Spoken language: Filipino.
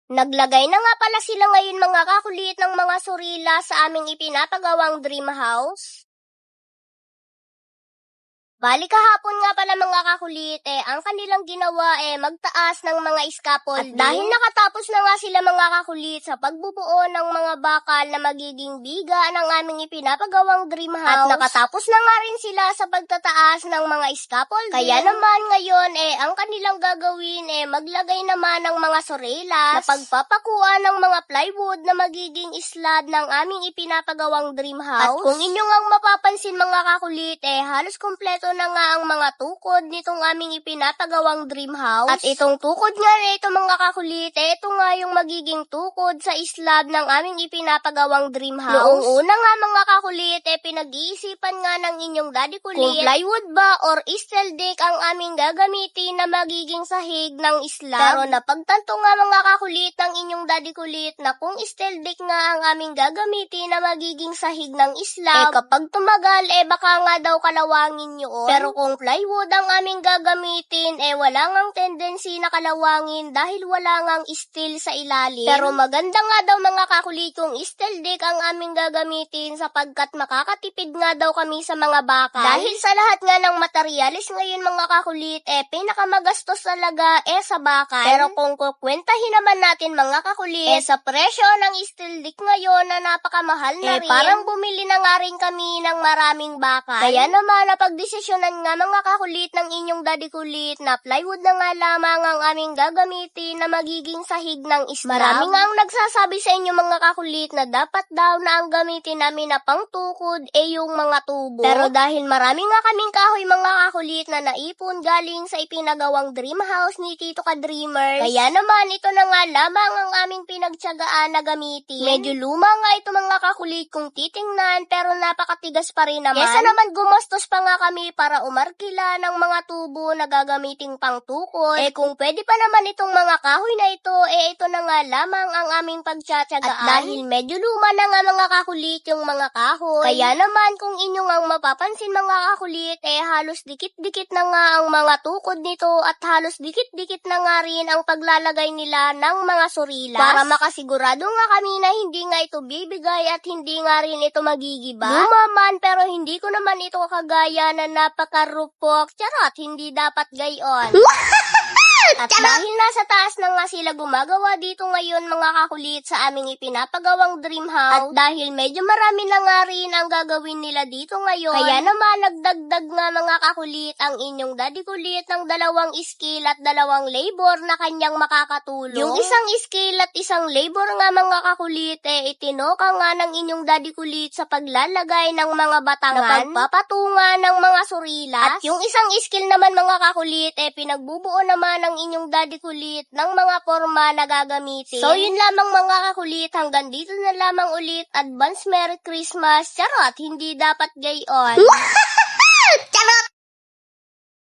Naglagay na nga pala sila ngayon mga kakulit ng mga surila sa aming ipinapagawang dream house. Bali kahapon nga pala mga kakulit, ang kanilang ginawa magtaas ng mga scaffolding. At dahil nakatapos na nga sila mga kakulit sa pagbubuo ng mga bakal na magiging biga ng aming ipinapagawang dream house. At nakatapos na nga rin sila sa pagtataas ng mga scaffolding. Kaya naman ngayon ang kanilang gagawin maglagay naman ng mga sorelas na pagpapakuan ng mga plywood na magiging slab ng aming ipinapagawang dream house. At kung inyong ang mapapansin mga kakulit, halos kompleto na nga ang mga tukod nitong aming ipinapagawang dream house. At itong tukod nga na ito mga kakulit, ito nga yung magiging tukod sa slab ng aming ipinapagawang dream house. Noong una nga mga kakulit, pinag-iisipan nga ng inyong daddy kulit kung plywood ba or steel deck ang aming gagamitin na magiging sahig ng slab. Pero napagtanto nga mga kakulit ng inyong daddy kulit na kung steel deck nga ang aming gagamitin na magiging sahig ng slab, kapag tumagal baka nga daw kalawangin yun. Pero kung plywood ang aming gagamitin, wala ngang tendency na kalawangin dahil wala ngang steel sa ilalim. Pero maganda nga daw mga kakulit kung steel deck ang aming gagamitin sapagkat makakatipid nga daw kami sa mga bakal. Dahil sa lahat nga ng materialis ngayon mga kakulit, pinakamagastos talaga sa bakal. Pero kung kukwentahin naman natin mga kakulit, sa presyo ng steel deck ngayon na napakamahal na rin, parang bumili na nga rin kami ng maraming bakal. Kaya naman napagdesisyonan nga mga kakulit ng inyong daddy kulit na plywood na nga lamang ang aming gagamitin na magiging sahig ng slab. Marami nga ang nagsasabi sa inyo mga kakulit na dapat daw na ang gamitin namin na pangtukod yung mga tubo. Pero dahil marami nga kaming kahoy mga kakulit na naipon galing sa ipinagawang dream house ni Tito Ka Dreamers, kaya naman ito na nga lamang ang aming pinagtiyagaan na gamitin. Medyo luma nga ito mga kakulit kung titingnan pero napakatigas pa rin naman. Kesa naman gumastos pa nga kami para umarkila ng mga tubo na gagamiting pangtukod. Kung pwede pa naman itong mga kahoy na ito, ito na nga lamang ang aming pagtsatsagaan. At dahil medyo luma na nga mga kakulit yung mga kahoy, kaya naman kung inyong ang mapapansin mga kakulit, halos dikit-dikit na nga ang mga tukod nito at halos dikit-dikit na nga rin ang paglalagay nila ng mga surilas. Para makasigurado nga kami na hindi nga ito bibigay at hindi nga rin ito magigiba. Luma man pero hindi ko naman ito kagaya na napakarupok. Charot, hindi dapat gayon. At dahil nasa taas na nga sila gumagawa dito ngayon mga kakulit sa aming ipinapagawang dream house, at dahil medyo marami na nga rin ang gagawin nila dito ngayon, kaya naman nagdagdag nga mga kakulit ang inyong daddy kulit ng 2 skill at 2 labor na kanyang makakatulong. Yung isang skill at isang labor nga mga kakulit, itinoka nga ng inyong daddy kulit sa paglalagay ng mga batangan na pagpapatungan ng mga surilas. At yung isang skill naman mga kakulit, pinagbubuo naman ng inyong daddy kulit ng mga forma na gagamitin. So yun lamang mga kakulit, hanggang dito na lamang ulit. Advance Merry Christmas. Charot, hindi dapat gayon.